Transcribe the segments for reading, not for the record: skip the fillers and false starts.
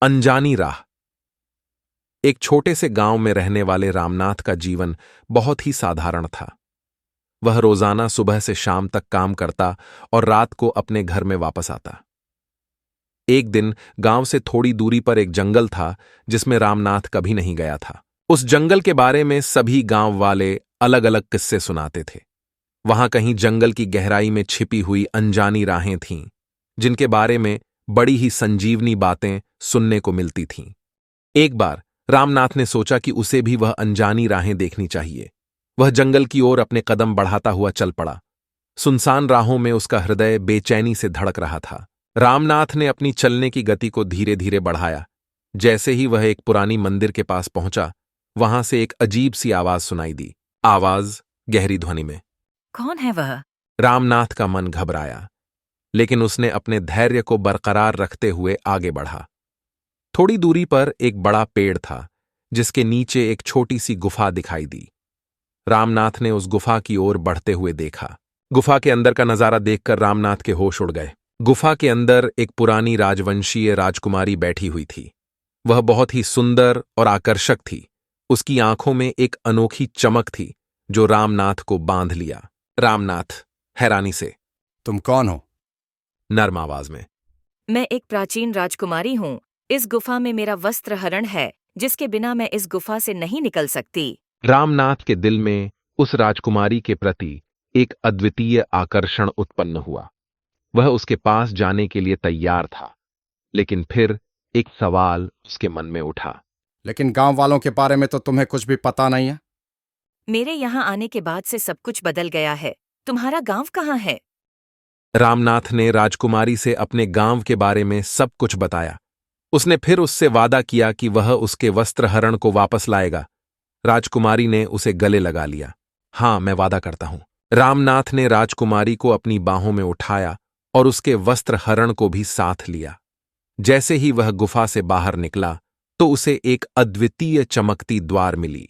अनजानी राह। एक छोटे से गांव में रहने वाले रामनाथ का जीवन बहुत ही साधारण था। वह रोजाना सुबह से शाम तक काम करता और रात को अपने घर में वापस आता। एक दिन गांव से थोड़ी दूरी पर एक जंगल था जिसमें रामनाथ कभी नहीं गया था। उस जंगल के बारे में सभी गांव वाले अलग अलग किस्से सुनाते थे। वहां कहीं जंगल की गहराई में छिपी हुई अनजानी राहें थीं, जिनके बारे में बड़ी ही संजीवनी बातें सुनने को मिलती थीं। एक बार रामनाथ ने सोचा कि उसे भी वह अनजानी राहें देखनी चाहिए। वह जंगल की ओर अपने कदम बढ़ाता हुआ चल पड़ा। सुनसान राहों में उसका हृदय बेचैनी से धड़क रहा था। रामनाथ ने अपनी चलने की गति को धीरे धीरे बढ़ाया। जैसे ही वह एक पुरानी मंदिर के पास पहुंचा, वहां से एक अजीब सी आवाज सुनाई दी। आवाज गहरी ध्वनि में। कौन है वह? रामनाथ का मन घबराया, लेकिन उसने अपने धैर्य को बरकरार रखते हुए आगे बढ़ा। थोड़ी दूरी पर एक बड़ा पेड़ था, जिसके नीचे एक छोटी सी गुफा दिखाई दी। रामनाथ ने उस गुफा की ओर बढ़ते हुए देखा। गुफा के अंदर का नजारा देखकर रामनाथ के होश उड़ गए। गुफा के अंदर एक पुरानी राजवंशीय राजकुमारी बैठी हुई थी। वह बहुत ही सुंदर और आकर्षक थी। उसकी आंखों में एक अनोखी चमक थी जो रामनाथ को बांध लिया। रामनाथ हैरानी से, तुम कौन हो? नर्म आवाज में। मैं एक प्राचीन राजकुमारी हूँ। इस गुफा में मेरा वस्त्र हरण है, जिसके बिना मैं इस गुफा से नहीं निकल सकती। रामनाथ के दिल में उस राजकुमारी के प्रति एक अद्वितीय आकर्षण उत्पन्न हुआ। वह उसके पास जाने के लिए तैयार था, लेकिन फिर एक सवाल उसके मन में उठा। लेकिन गांव वालों के बारे में तो तुम्हें कुछ भी पता नहीं है। मेरे यहाँ आने के बाद से सब कुछ बदल गया है। तुम्हारा गांव कहाँ है? रामनाथ ने राजकुमारी से अपने गांव के बारे में सब कुछ बताया। उसने फिर उससे वादा किया कि वह उसके वस्त्र हरण को वापस लाएगा। राजकुमारी ने उसे गले लगा लिया। हाँ, मैं वादा करता हूं। रामनाथ ने राजकुमारी को अपनी बाहों में उठाया और उसके वस्त्र हरण को भी साथ लिया। जैसे ही वह गुफा से बाहर निकला तो उसे एक अद्वितीय चमकती द्वार मिली।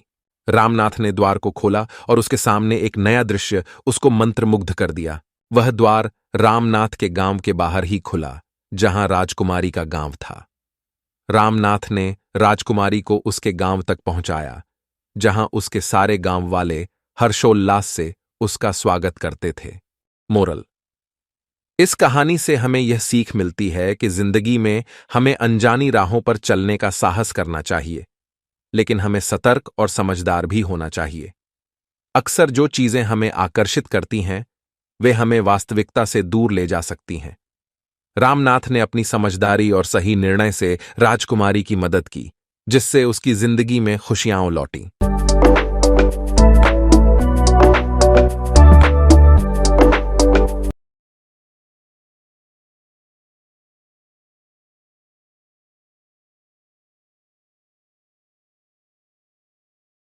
रामनाथ ने द्वार को खोला और उसके सामने एक नया दृश्य उसको मंत्रमुग्ध कर दिया। वह द्वार रामनाथ के गांव के बाहर ही खुला, जहां राजकुमारी का गांव था। रामनाथ ने राजकुमारी को उसके गांव तक पहुंचाया, जहां उसके सारे गांव वाले हर्षोल्लास से उसका स्वागत करते थे। मोरल: इस कहानी से हमें यह सीख मिलती है कि जिंदगी में हमें अनजानी राहों पर चलने का साहस करना चाहिए, लेकिन हमें सतर्क और समझदार भी होना चाहिए। अक्सर जो चीजें हमें आकर्षित करती हैं, वे हमें वास्तविकता से दूर ले जा सकती हैं। रामनाथ ने अपनी समझदारी और सही निर्णय से राजकुमारी की मदद की, जिससे उसकी जिंदगी में खुशियां लौटीं।